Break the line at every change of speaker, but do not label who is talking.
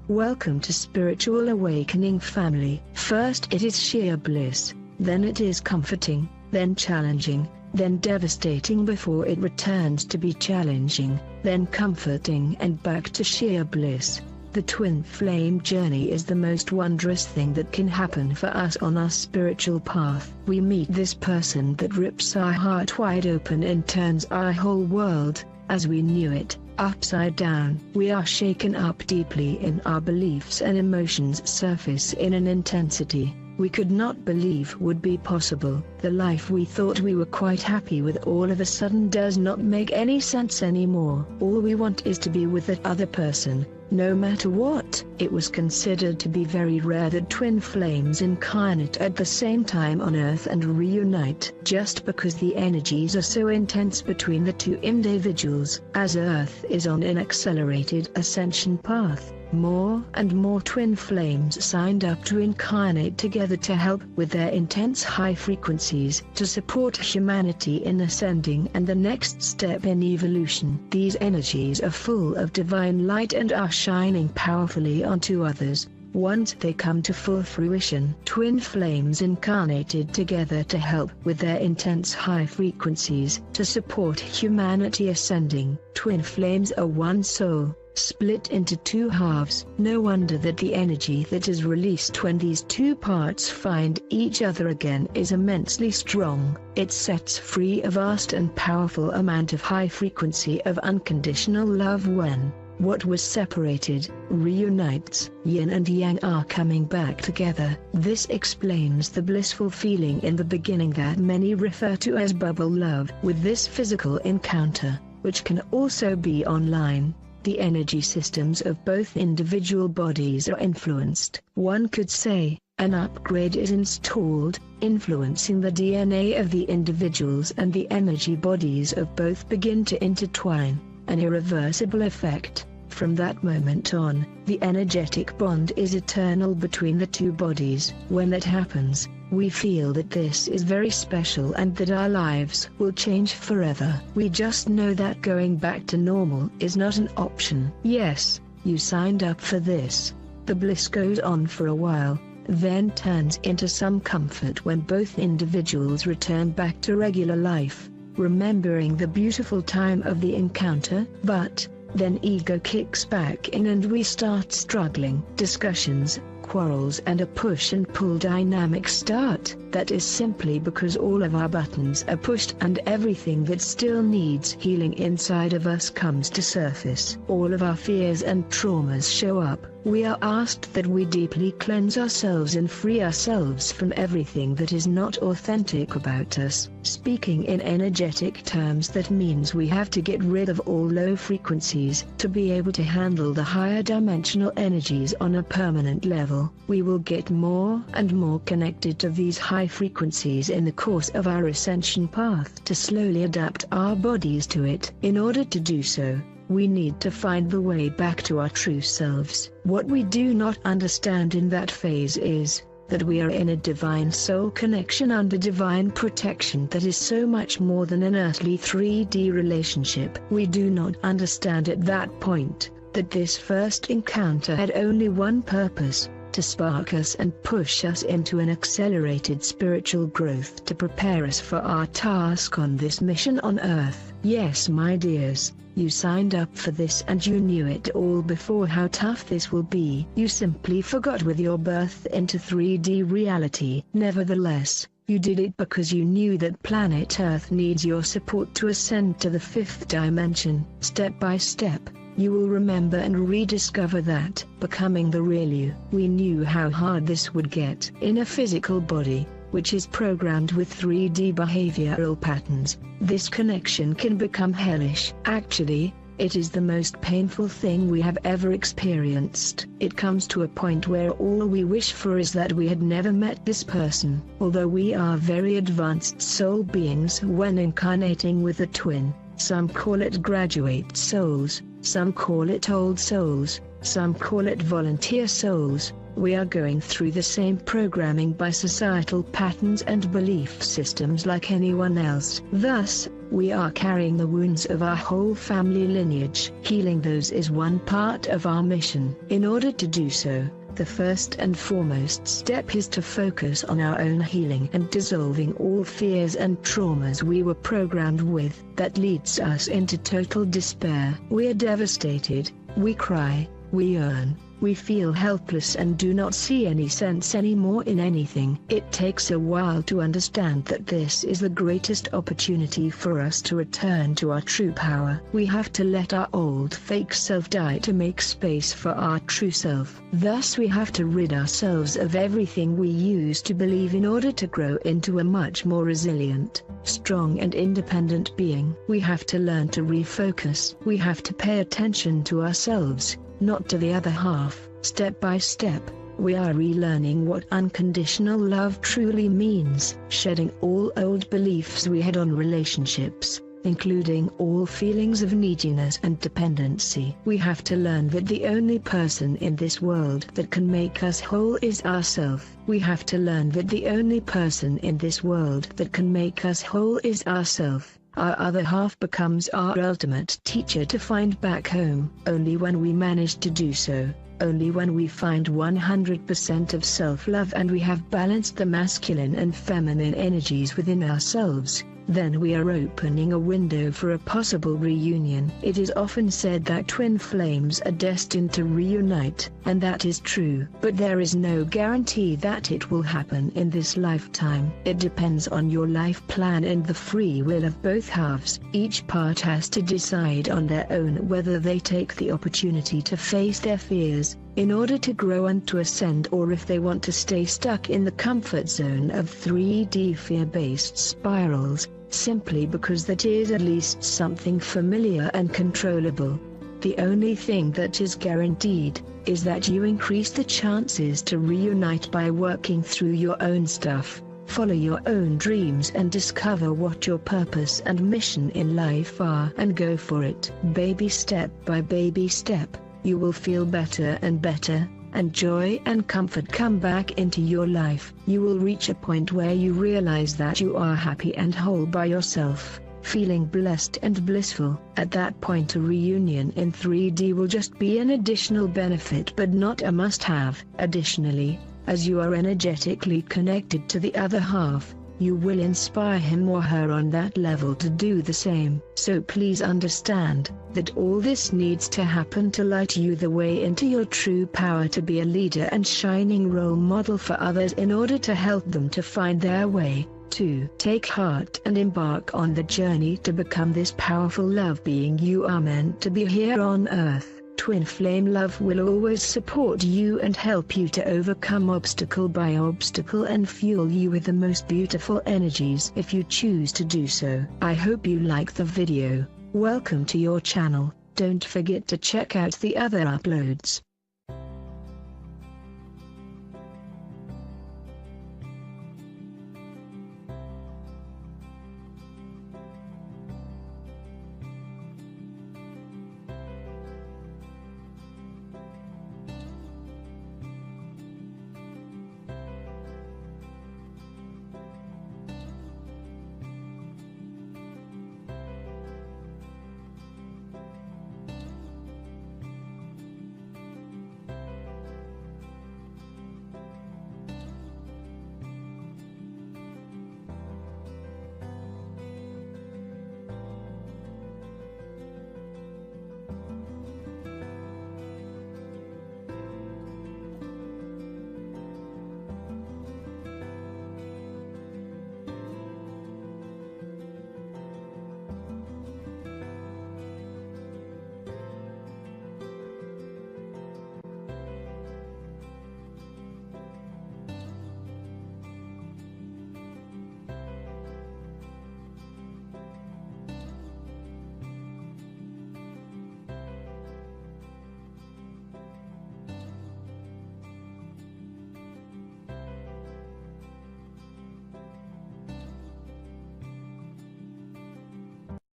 Welcome to Spiritual Awakening family. First it is sheer bliss, then it is comforting, then challenging, then devastating before it returns to be challenging, then comforting and back to sheer bliss. The twin flame journey is the most wondrous thing that can happen for us on our spiritual path. We meet this person that rips our heart wide open and turns our whole world, as we knew it, upside down. We are shaken up deeply in our beliefs and emotions surface in an intensity we could not believe would be possible. The life we thought we were quite happy with all of a sudden does not make any sense anymore. All we want is to be with that other person, no matter what. It was considered to be very rare that twin flames incarnate at the same time on Earth and reunite, just because the energies are so intense between the two individuals. As Earth is on an accelerated ascension path, more and more twin flames signed up to incarnate together to help with their intense high frequencies to support humanity in ascending and the next step in evolution. These energies are full of divine light and are shining powerfully onto others. Once they come to full fruition, twin flames incarnated together to help with their intense high frequencies to support humanity ascending. Twin flames are one soul, split into two halves. No wonder that the energy that is released when these two parts find each other again is immensely strong. It sets free a vast and powerful amount of high frequency of unconditional love when what was separated reunites. Yin and yang are coming back together. This explains the blissful feeling in the beginning that many refer to as bubble love. With this physical encounter, which can also be online, the energy systems of both individual bodies are influenced. One could say, an upgrade is installed, influencing the DNA of the individuals, and the energy bodies of both begin to intertwine, an irreversible effect. From that moment on, the energetic bond is eternal between the two bodies. When that happens, we feel that this is very special and that our lives will change forever. We just know that going back to normal is not an option. Yes, you signed up for this. The bliss goes on for a while, then turns into some comfort when both individuals return back to regular life, remembering the beautiful time of the encounter. But then ego kicks back in and we start struggling. Discussions, quarrels and a push and pull dynamic start. That is simply because all of our buttons are pushed and everything that still needs healing inside of us comes to surface. All of our fears and traumas show up. We are asked that we deeply cleanse ourselves and free ourselves from everything that is not authentic about us. Speaking in energetic terms, that means we have to get rid of all low frequencies to be able to handle the higher dimensional energies on a permanent level. We will get more and more connected to these high frequencies in the course of our ascension path to slowly adapt our bodies to it. In order to do so, we need to find the way back to our true selves. What we do not understand in that phase is that we are in a divine soul connection under divine protection that is so much more than an earthly 3D relationship. We do not understand at that point that this first encounter had only one purpose: to spark us and push us into an accelerated spiritual growth to prepare us for our task on this mission on Earth. Yes, my dears, you signed up for this and you knew it all before how tough this will be. You simply forgot with your birth into 3D reality. Nevertheless, you did it because you knew that planet Earth needs your support to ascend to the 5th dimension. Step by step, you will remember and rediscover that, becoming the real you. We knew how hard this would get. In a physical body, which is programmed with 3D behavioral patterns, this connection can become hellish. Actually, it is the most painful thing we have ever experienced. It comes to a point where all we wish for is that we had never met this person. Although we are very advanced soul beings when incarnating with a twin, some call it graduate souls, some call it old souls, some call it volunteer souls, We are going through the same programming by societal patterns and belief systems like anyone else. Thus, we are carrying the wounds of our whole family lineage. Healing those is one part of our mission. In order to do so, the first and foremost step is to focus on our own healing and dissolving all fears and traumas we were programmed with. That leads us into total despair. We are devastated, we cry, we yearn, we feel helpless and do not see any sense anymore in anything. It takes a while to understand that this is the greatest opportunity for us to return to our true power. We have to let our old fake self die to make space for our true self. Thus we have to rid ourselves of everything we used to believe in order to grow into a much more resilient, strong and independent being. We have to learn to refocus. We have to pay attention to ourselves, not to the other half. Step by step, we are relearning what unconditional love truly means, shedding all old beliefs we had on relationships, including all feelings of neediness and dependency. We have to learn that the only person in this world that can make us whole is ourself. We have to learn that the only person in this world that can make us whole is ourself. Our other half becomes our ultimate teacher to find back home. Only when we manage to do so, only when we find 100% of self-love and we have balanced the masculine and feminine energies within ourselves, then we are opening a window for a possible reunion. It is often said that twin flames are destined to reunite, and that is true. But there is no guarantee that it will happen in this lifetime. It depends on your life plan and the free will of both halves. Each part has to decide on their own whether they take the opportunity to face their fears, in order to grow and to ascend, or if they want to stay stuck in the comfort zone of 3D fear-based spirals, simply because that is at least something familiar and controllable. The only thing that is guaranteed is that you increase the chances to reunite by working through your own stuff, follow your own dreams and discover what your purpose and mission in life are and go for it. Baby step by baby step, you will feel better and better, and joy and comfort come back into your life. You will reach a point where you realize that you are happy and whole by yourself, feeling blessed and blissful. At that point a reunion in 3D will just be an additional benefit but not a must-have. Additionally, as you are energetically connected to the other half, you will inspire him or her on that level to do the same. So please understand that all this needs to happen to light you the way into your true power, to be a leader and shining role model for others in order to help them to find their way, to take heart and embark on the journey to become this powerful love being you are meant to be here on earth. Twin Flame Love will always support you and help you to overcome obstacle by obstacle and fuel you with the most beautiful energies if you choose to do so. I hope you like the video. Welcome to your channel. Don't forget to check out the other uploads.